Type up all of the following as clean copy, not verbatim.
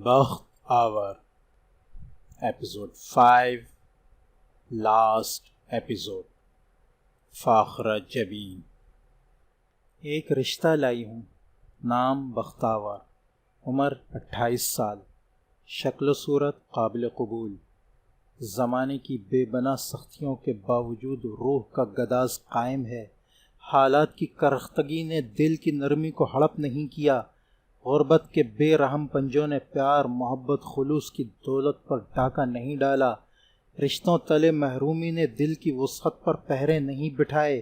بخت آور episode 5 last episode فاخرہ جبین۔ ایک رشتہ لائی ہوں، نام بختاور، عمر 28 سال، شکل و صورت قابل قبول، زمانے کی بے بنا سختیوں کے باوجود روح کا گداز قائم ہے۔ حالات کی کرختگی نے دل کی نرمی کو ہڑپ نہیں کیا، غربت کے بے رحم پنجوں نے پیار محبت خلوص کی دولت پر ڈاکہ نہیں ڈالا، رشتوں تلے محرومی نے دل کی وسعت پر پہرے نہیں بٹھائے،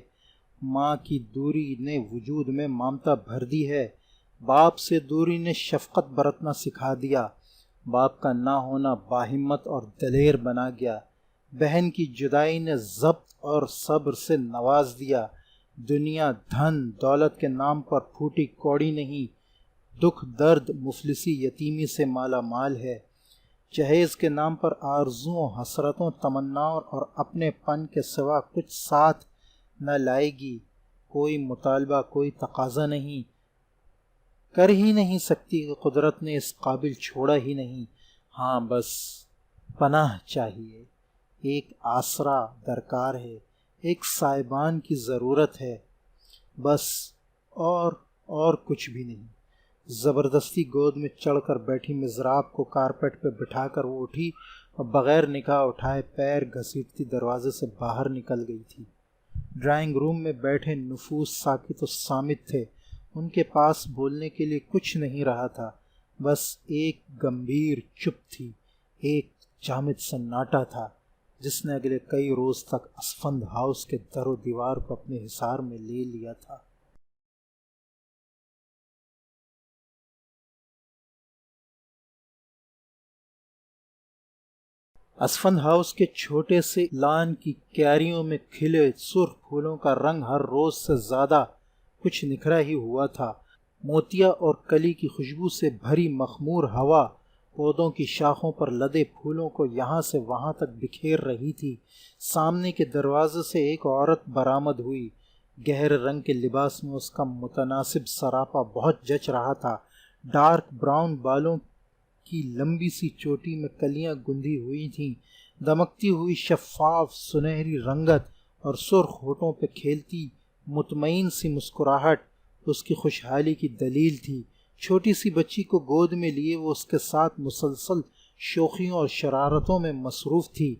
ماں کی دوری نے وجود میں ممتا بھر دی ہے، باپ سے دوری نے شفقت برتنا سکھا دیا، باپ کا نہ ہونا باہمت اور دلیر بنا گیا، بہن کی جدائی نے ضبط اور صبر سے نواز دیا، دنیا دھن دولت کے نام پر پھوٹی کوڑی نہیں، دکھ درد مفلسی یتیمی سے مالا مال ہے، جہیز کے نام پر آرزوؤں حسرتوں تمناؤں اور اپنے پن کے سوا کچھ ساتھ نہ لائے گی، کوئی مطالبہ کوئی تقاضا نہیں، کر ہی نہیں سکتی کہ قدرت نے اس قابل چھوڑا ہی نہیں، ہاں بس پناہ چاہیے، ایک آسرا درکار ہے، ایک سائبان کی ضرورت ہے، بس اور کچھ بھی نہیں۔ زبردستی گود میں چڑھ کر بیٹھی مضراب کو کارپیٹ پہ بٹھا کر وہ اٹھی اور بغیر نکاح اٹھائے پیر گھسیٹتی دروازے سے باہر نکل گئی تھی۔ ڈرائنگ روم میں بیٹھے نفوس ساکت و صامت تھے، ان کے پاس بولنے کے لیے کچھ نہیں رہا تھا، بس ایک گمبھیر چپ تھی، ایک جامد سناٹا تھا جس نے اگلے کئی روز تک اسفند ہاؤس کے در و دیوار کو اپنے حصار میں لے لیا تھا۔ اسفند ہاؤس کے چھوٹے سے لان کی کیاریوں میں کھلے سرخ پھولوں کا رنگ ہر روز سے زیادہ کچھ نکھرا ہی ہوا تھا، موتیا اور کلی کی خوشبو سے بھری مخمور ہوا پودوں کی شاخوں پر لدے پھولوں کو یہاں سے وہاں تک بکھیر رہی تھی۔ سامنے کے دروازے سے ایک عورت برآمد ہوئی، گہرے رنگ کے لباس میں اس کا متناسب سراپا بہت جچ رہا تھا، ڈارک براؤن بالوں کی لمبی سی چوٹی میں کلیاں گندھی ہوئی تھیں، دمکتی ہوئی شفاف سنہری رنگت اور سرخ ہونٹوں پہ کھیلتی مطمئن سی مسکراہٹ اس کی خوشحالی کی دلیل تھی۔ چھوٹی سی بچی کو گود میں لیے وہ اس کے ساتھ مسلسل شوخیوں اور شرارتوں میں مصروف تھی۔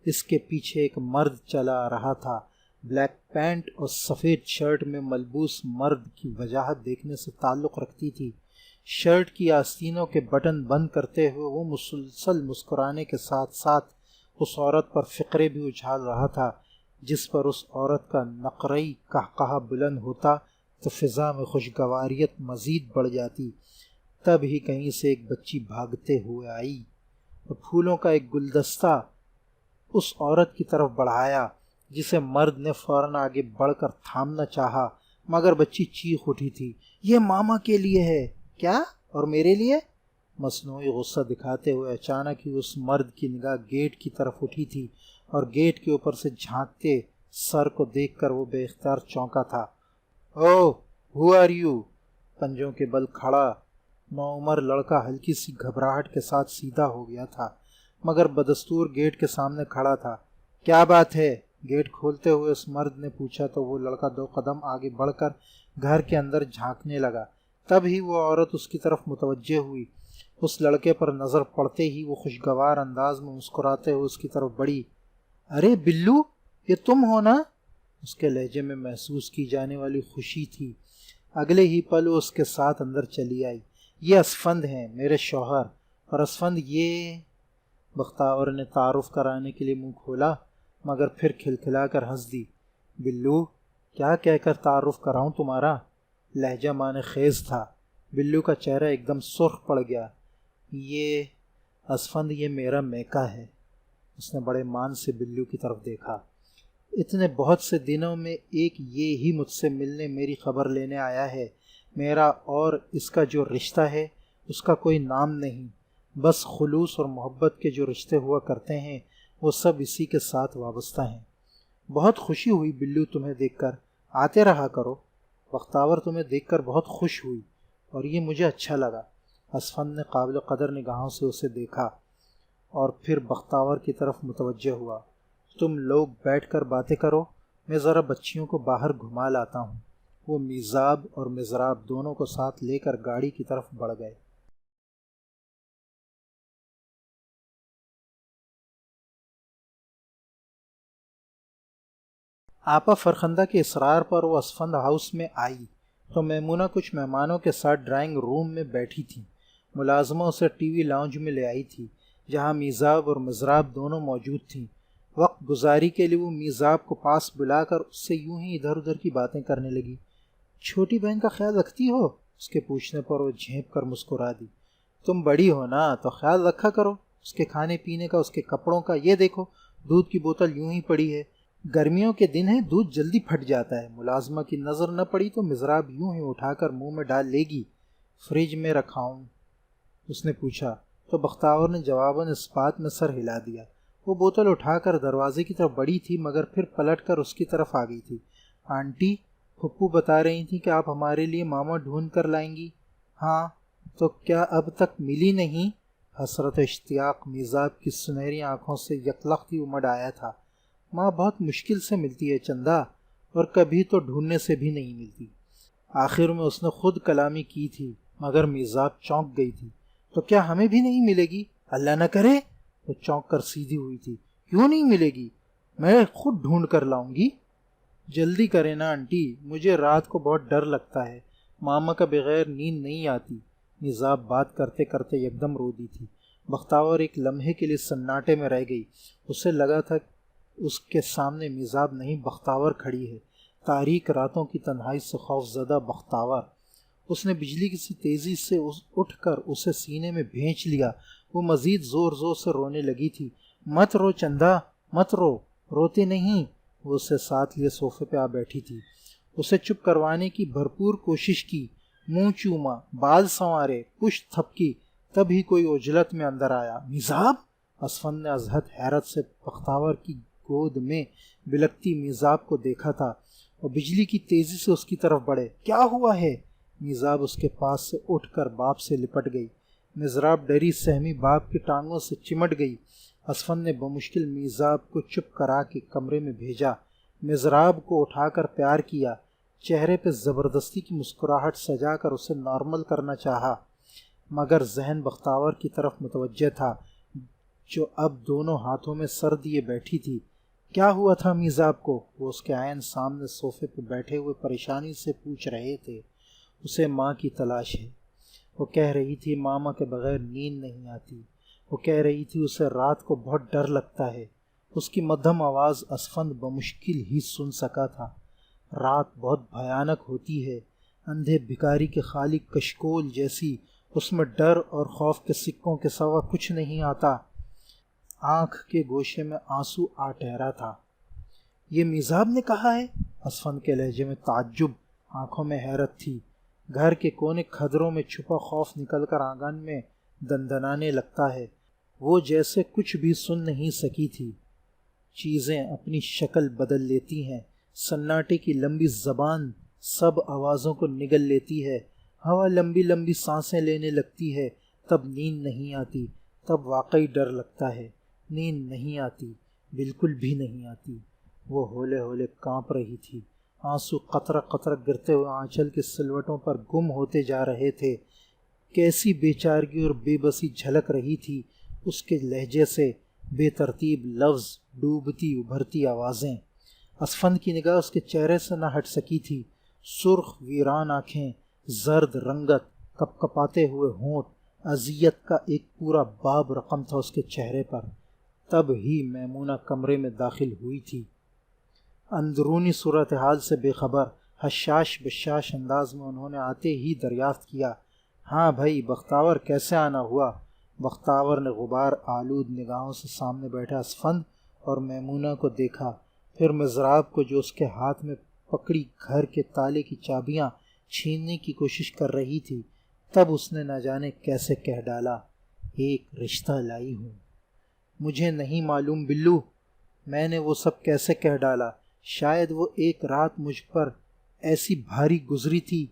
اس کے پیچھے ایک مرد چلا آ رہا تھا، بلیک پینٹ اور سفید شرٹ میں ملبوس مرد کی وجاہت دیکھنے سے تعلق رکھتی تھی۔ شرٹ کی آستینوں کے بٹن بند کرتے ہوئے وہ مسلسل مسکرانے کے ساتھ ساتھ اس عورت پر فقرے بھی اچھال رہا تھا، جس پر اس عورت کا نقرئی قہقہہ بلند ہوتا تو فضا میں خوشگواریت مزید بڑھ جاتی۔ تب ہی کہیں سے ایک بچی بھاگتے ہوئے آئی اور پھولوں کا ایک گلدستہ اس عورت کی طرف بڑھایا، جسے مرد نے فوراً آگے بڑھ کر تھامنا چاہا، مگر بچی چیخ اٹھی تھی، یہ ماما کے لیے ہے کیا اور میرے لیے؟ مصنوعی غصہ دکھاتے ہوئے اچانک ہی اس مرد کی نگاہ گیٹ کی طرف اٹھی تھی اور گیٹ کے اوپر سے جھانکتے سر کو دیکھ کر وہ بے اختیار چونکا تھا۔ او ہو آر یو؟ پنجوں کے بل کھڑا نوعمر لڑکا ہلکی سی گھبراہٹ کے ساتھ سیدھا ہو گیا تھا، مگر بدستور گیٹ کے سامنے کھڑا تھا۔ کیا بات ہے؟ گیٹ کھولتے ہوئے اس مرد نے پوچھا تو وہ لڑکا 2 قدم آگے بڑھ کر گھر کے اندر جھانکنے لگا۔ تب ہی وہ عورت اس کی طرف متوجہ ہوئی، اس لڑکے پر نظر پڑتے ہی وہ خوشگوار انداز میں مسکراتے ہوئے اس کی طرف بڑھی۔ ارے بلو، یہ تم ہو نا؟ اس کے لہجے میں محسوس کی جانے والی خوشی تھی۔ اگلے ہی پل وہ اس کے ساتھ اندر چلی آئی۔ یہ اسفند ہیں، میرے شوہر، اور اسفند یہ… بختاور نے تعارف کرانے کے لیے منہ کھولا، مگر پھر کھلکھلا کر ہنس دی۔ بلو، کیا کہہ کر تعارف کراؤں تمہارا؟ لہجہ معنی خیز تھا۔ بلو کا چہرہ ایک دم سرخ پڑ گیا۔ یہ اسفند، یہ میرا میکا ہے۔ اس نے بڑے مان سے بلو کی طرف دیکھا۔ اتنے بہت سے دنوں میں ایک یہ ہی مجھ سے ملنے میری خبر لینے آیا ہے۔ میرا اور اس کا جو رشتہ ہے اس کا کوئی نام نہیں، بس خلوص اور محبت کے جو رشتے ہوا کرتے ہیں وہ سب اسی کے ساتھ وابستہ ہیں۔ بہت خوشی ہوئی بلو تمہیں دیکھ کر، آتے رہا کرو۔ بختاور تمہیں دیکھ کر بہت خوش ہوئی اور یہ مجھے اچھا لگا۔ اسفند نے قابل قدر نگاہوں سے اسے دیکھا اور پھر بختاور کی طرف متوجہ ہوا۔ تم لوگ بیٹھ کر باتیں کرو، میں ذرا بچیوں کو باہر گھما لاتا ہوں۔ وہ میزاب اور مزراب دونوں کو ساتھ لے کر گاڑی کی طرف بڑھ گئے۔ آپا فرخندہ کے اصرار پر وہ اسفند ہاؤس میں آئی تو میمونہ کچھ مہمانوں کے ساتھ ڈرائنگ روم میں بیٹھی تھی۔ ملازمہ اسے ٹی وی لاؤنج میں لے آئی تھی جہاں میزاب اور مزراب دونوں موجود تھیں۔ وقت گزاری کے لیے وہ میزاب کو پاس بلا کر اس سے یوں ہی ادھر ادھر کی باتیں کرنے لگی۔ چھوٹی بہن کا خیال رکھتی ہو؟ اس کے پوچھنے پر وہ جھینپ کر مسکرا دی۔ تم بڑی ہو نا تو خیال رکھا کرو، اس کے کھانے پینے کا، اس کے کپڑوں کا۔ یہ دیکھو دودھ کی بوتل یوں ہی پڑی ہے، گرمیوں کے دن ہے، دودھ جلدی پھٹ جاتا ہے۔ ملازمہ کی نظر نہ پڑی تو مزراب یوں ہی اٹھا کر منہ میں ڈال لے گی۔ فریج میں رکھاؤں؟ اس نے پوچھا تو بختاور نے جواباً اس بات میں سر ہلا دیا۔ وہ بوتل اٹھا کر دروازے کی طرف بڑھی تھی مگر پھر پلٹ کر اس کی طرف آ گئی تھی۔ آنٹی، پھپھو بتا رہی تھی کہ آپ ہمارے لیے ماما ڈھونڈ کر لائیں گی۔ ہاں، تو کیا اب تک ملی نہیں؟ حسرت اشتیاق میزاب کی سنہری آنکھوں سے یکلخت ہی امڑ آیا تھا۔ ماں بہت مشکل سے ملتی ہے چندا، اور کبھی تو ڈھونڈنے سے بھی نہیں ملتی۔ آخر میں اس نے خود کلامی کی تھی مگر میزاب چونک گئی تھی۔ تو کیا ہمیں بھی نہیں ملے گی؟ اللہ نہ کرے۔ وہ چونک کر سیدھی ہوئی تھی۔ کیوں نہیں ملے گی؟ میں خود ڈھونڈ کر لاؤں گی۔ جلدی کریں نا آنٹی، مجھے رات کو بہت ڈر لگتا ہے، ماما کا بغیر نیند نہیں آتی۔ میزاب بات کرتے کرتے یکدم رو دی تھی۔ بختاور ایک لمحے کے لیے سناٹے میں رہ گئی۔ اسے لگا تھا اس کے سامنے میزاب نہیں بختاور کھڑی ہے، تاریک راتوں کی تنہائی سے خوف زدہ بختاور۔ اس نے بجلی کی سی تیزی سے اٹھ کر اسے سینے میں بھینچ لیا۔ وہ مزید زور زور سے رونے لگی تھی۔ مت رو چندا، مت رو، روتے نہیں۔ وہ اسے ساتھ لیے صوفے پہ آ بیٹھی تھی۔ اسے چپ کروانے کی بھرپور کوشش کی، منہ چوما، بال سنوارے، پشت تھپکی، تب ہی کوئی عجلت میں اندر آیا۔ میزاب! اسفند نے ازحد حیرت سے بختاور کی گود میں بلکتی میزاب کو دیکھا تھا اور بجلی کی تیزی سے اس کی طرف بڑھے۔ کیا ہوا ہے؟ میزاب اس کے پاس سے اٹھ کر باپ سے لپٹ گئی۔ مزراب ڈری سہمی باپ کی ٹانگوں سے چمٹ گئی۔ اسفند نے بمشکل میزاب کو چپ کرا کے کمرے میں بھیجا، مزراب کو اٹھا کر پیار کیا، چہرے پہ زبردستی کی مسکراہٹ سجا کر اسے نارمل کرنا چاہا، مگر ذہن بختاور کی طرف متوجہ تھا جو اب دونوں ہاتھوں میں سر دیے بیٹھی تھی۔ کیا ہوا تھا میزاب کو؟ وہ اس کے عین سامنے صوفے پہ بیٹھے ہوئے پریشانی سے پوچھ رہے تھے۔ اسے ماں کی تلاش ہے، وہ کہہ رہی تھی ماما کے بغیر نیند نہیں آتی، وہ کہہ رہی تھی اسے رات کو بہت ڈر لگتا ہے۔ اس کی مدھم آواز اسفند بمشکل ہی سن سکا تھا۔ رات بہت بھیانک ہوتی ہے، اندھے بھکاری کے خالی کشکول جیسی، اس میں ڈر اور خوف کے سکوں کے سوا کچھ نہیں آتا۔ آنکھ کے گوشے میں آنسو آ ٹھہرا تھا۔ یہ میزاب نے کہا ہے؟ اسفند کے لہجے میں تعجب، آنکھوں میں حیرت تھی۔ گھر کے کونے کھدروں میں چھپا خوف نکل کر آنگن میں دندنانے لگتا ہے۔ وہ جیسے کچھ بھی سن نہیں سکی تھی۔ چیزیں اپنی شکل بدل لیتی ہیں، سناٹے کی لمبی زبان سب آوازوں کو نگل لیتی ہے، ہوا لمبی لمبی سانسیں لینے لگتی ہے، تب نیند نہیں آتی، تب واقعی ڈر لگتا ہے۔ نیند نہیں آتی، بالکل بھی نہیں آتی۔ وہ ہولے ہولے کانپ رہی تھی، آنسو قطرہ قطرہ گرتے ہوئے آنچل کے سلوٹوں پر گم ہوتے جا رہے تھے۔ کیسی بے چارگی اور بے بسی جھلک رہی تھی اس کے لہجے سے، بے ترتیب لفظ، ڈوبتی ابھرتی آوازیں۔ اسفند کی نگاہ اس کے چہرے سے نہ ہٹ سکی تھی۔ سرخ ویران آنکھیں، زرد رنگت، کپ کپاتے ہوئے ہونٹ، اذیت کا ایک پورا باب رقم تھا اس کے چہرے پر۔ تب ہی میمونہ کمرے میں داخل ہوئی تھی، اندرونی صورتحال سے بے خبر۔ حشاش بشاش انداز میں انہوں نے آتے ہی دریافت کیا، ہاں بھائی بختاور کیسے آنا ہوا؟ بختاور نے غبار آلود نگاہوں سے سامنے بیٹھا اسفند اور میمونہ کو دیکھا، پھر مزراب کو جو اس کے ہاتھ میں پکڑی گھر کے تالے کی چابیاں چھیننے کی کوشش کر رہی تھی۔ تب اس نے نہ جانے کیسے کہہ ڈالا، ایک رشتہ لائی ہوں۔ مجھے نہیں معلوم بلو، میں نے وہ سب کیسے کہہ ڈالا۔ شاید وہ ایک رات مجھ پر ایسی بھاری گزری تھی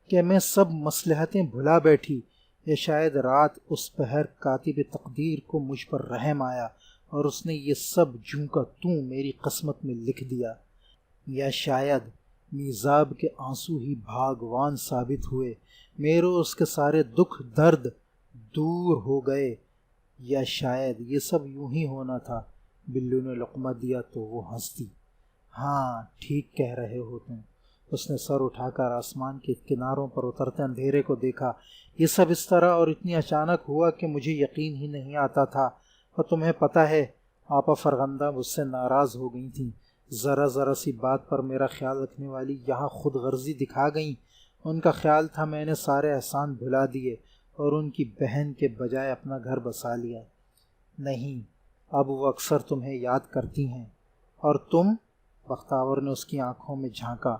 کہ میں سب مصلحتیں بھلا بیٹھی، یا شاید رات اس پہر کاتب تقدیر کو مجھ پر رحم آیا اور اس نے یہ سب جوں کا توں میری قسمت میں لکھ دیا، یا شاید میزاب کے آنسو ہی بھاگوان ثابت ہوئے، میرے اس کے سارے دکھ درد دور ہو گئے، یا شاید یہ سب یوں ہی ہونا تھا۔ بلو نے لقمہ دیا تو وہ ہنس دی۔ ہاں ٹھیک کہہ رہے ہو تم۔ اس نے سر اٹھا کر آسمان کے کناروں پر اترتے اندھیرے کو دیکھا۔ یہ سب اس طرح اور اتنی اچانک ہوا کہ مجھے یقین ہی نہیں آتا تھا، اور تمہیں پتہ ہے آپا فرغندہ مجھ سے ناراض ہو گئی تھیں، ذرا سی بات پر میرا خیال رکھنے والی یہاں خود غرضی دکھا گئیں۔ ان کا خیال تھا میں نے سارے احسان بھلا دیے اور ان کی بہن کے بجائے اپنا گھر بسا لیا۔ نہیں، اب وہ اکثر تمہیں یاد کرتی ہیں۔ اور تم؟ بختاور نے اس کی آنکھوں میں جھانکا۔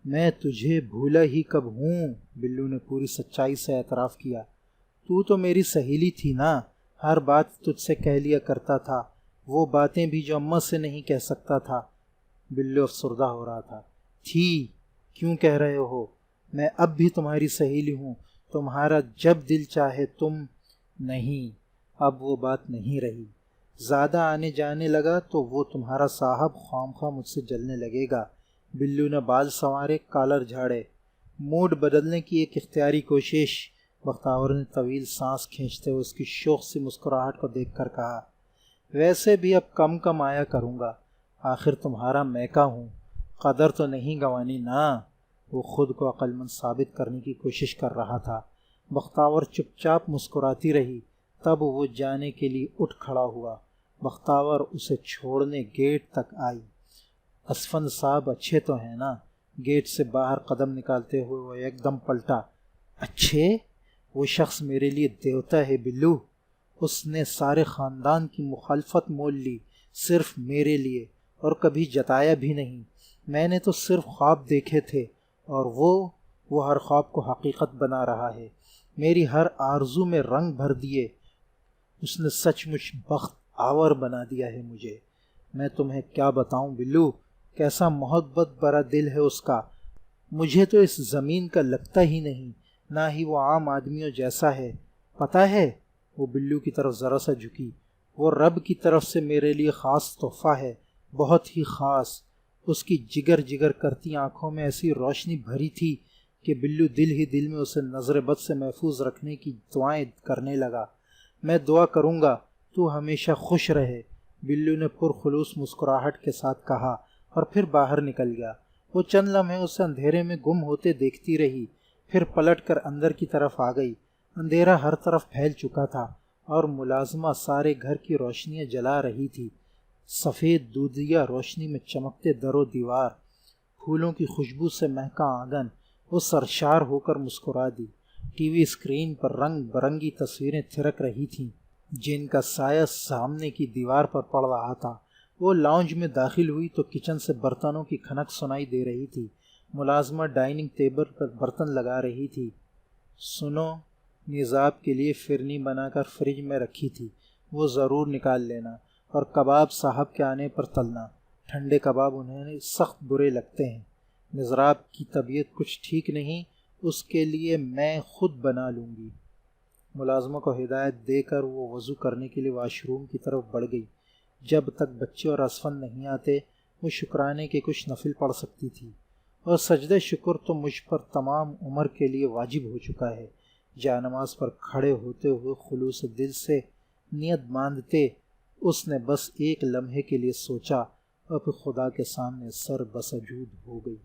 میں تجھے بھولا ہی کب ہوں، بلو نے پوری سچائی سے اعتراف کیا۔ تو میری سہیلی تھی نا، ہر بات تجھ سے کہہ لیا کرتا تھا، وہ باتیں بھی جو اماں سے نہیں کہہ سکتا تھا۔ بلو افسردہ ہو رہا تھا۔ تھی؟ کیوں کہہ رہے ہو؟ میں اب بھی تمہاری سہیلی ہوں، تمہارا جب دل چاہے تم۔ نہیں، اب وہ بات نہیں رہی۔ زیادہ آنے جانے لگا تو وہ تمہارا صاحب خواہ مجھ سے جلنے لگے گا۔ بلو نے بال سنوارے، کالر جھاڑے۔ موڈ بدلنے کی ایک اختیاری کوشش۔ بختاور نے طویل سانس کھینچتے ہوئے اس کی شوق سی مسکراہٹ کو دیکھ کر کہا، ویسے بھی اب کم آیا کروں گا، آخر تمہارا میکا ہوں، قدر تو نہیں گنوانی نا۔ وہ خود کو عقل مند ثابت کرنے کی کوشش کر رہا تھا۔ بختاور چپ چاپ مسکراتی رہی، تب وہ جانے کے لیے اٹھ کھڑا ہوا۔ بختاور اسے چھوڑنے گیٹ تک آئی۔ اسفند صاحب اچھے تو ہیں نا؟ گیٹ سے باہر قدم نکالتے ہوئے وہ ایک دم پلٹا۔ اچھے؟ وہ شخص میرے لیے دیوتا ہے بلو۔ اس نے سارے خاندان کی مخالفت مول لی، صرف میرے لیے، اور کبھی جتایا بھی نہیں۔ میں نے تو صرف خواب دیکھے تھے، اور وہ ہر خواب کو حقیقت بنا رہا ہے، میری ہر آرزو میں رنگ بھر دیے۔ اس نے سچ مچ بخت آور بنا دیا ہے مجھے۔ میں تمہیں کیا بتاؤں بلو، کیسا محبت بھرا دل ہے اس کا۔ مجھے تو اس زمین کا لگتا ہی نہیں، نہ ہی وہ عام آدمیوں جیسا ہے۔ پتہ ہے، وہ بلو کی طرف ذرا سا جھکی، وہ رب کی طرف سے میرے لیے خاص تحفہ ہے، بہت ہی خاص۔ اس کی جگر کرتی آنکھوں میں ایسی روشنی بھری تھی کہ بلو دل ہی دل میں اسے نظر بد سے محفوظ رکھنے کی دعائیں کرنے لگا۔ میں دعا کروں گا تو ہمیشہ خوش رہے، بلو نے پرخلوص مسکراہٹ کے ساتھ کہا، اور پھر باہر نکل گیا۔ وہ چند لمحے اسے اندھیرے میں گم ہوتے دیکھتی رہی، پھر پلٹ کر اندر کی طرف آ گئی۔ اندھیرا ہر طرف پھیل چکا تھا اور ملازمہ سارے گھر کی روشنیاں جلا رہی تھی۔ سفید دودھیا روشنی میں چمکتے در و دیوار، پھولوں کی خوشبو سے مہکا آنگن۔ وہ سرشار ہو کر مسکرا دی۔ ٹی وی اسکرین پر رنگ برنگی تصویریں تھرک رہی تھیں، جن کا سایہ سامنے کی دیوار پر پڑ رہا تھا۔ وہ لاؤنج میں داخل ہوئی تو کچن سے برتنوں کی کھنک سنائی دے رہی تھی۔ ملازمہ ڈائننگ ٹیبل پر برتن لگا رہی تھی۔ سنو، نظام کے لیے فرنی بنا کر فریج میں رکھی تھی، وہ ضرور نکال لینا، اور کباب صاحب کے آنے پر تلنا۔ ٹھنڈے کباب انہیں سخت برے لگتے ہیں۔ مضراب کی طبیعت کچھ ٹھیک نہیں، اس کے لیے میں خود بنا لوں گی۔ ملازمہ کو ہدایت دے کر وہ وضو کرنے کے لیے واش روم کی طرف بڑھ گئی۔ جب تک بچے اور اسفند نہیں آتے، وہ شکرانے کے کچھ نفل پڑھ سکتی تھی، اور سجدہ شکر تو مجھ پر تمام عمر کے لیے واجب ہو چکا ہے۔ جا نماز پر کھڑے ہوتے ہوئے خلوص دل سے نیت باندھتے اس نے بس ایک لمحے کے لیے سوچا، اور پھر خدا کے سامنے سر بسجود ہو گئی۔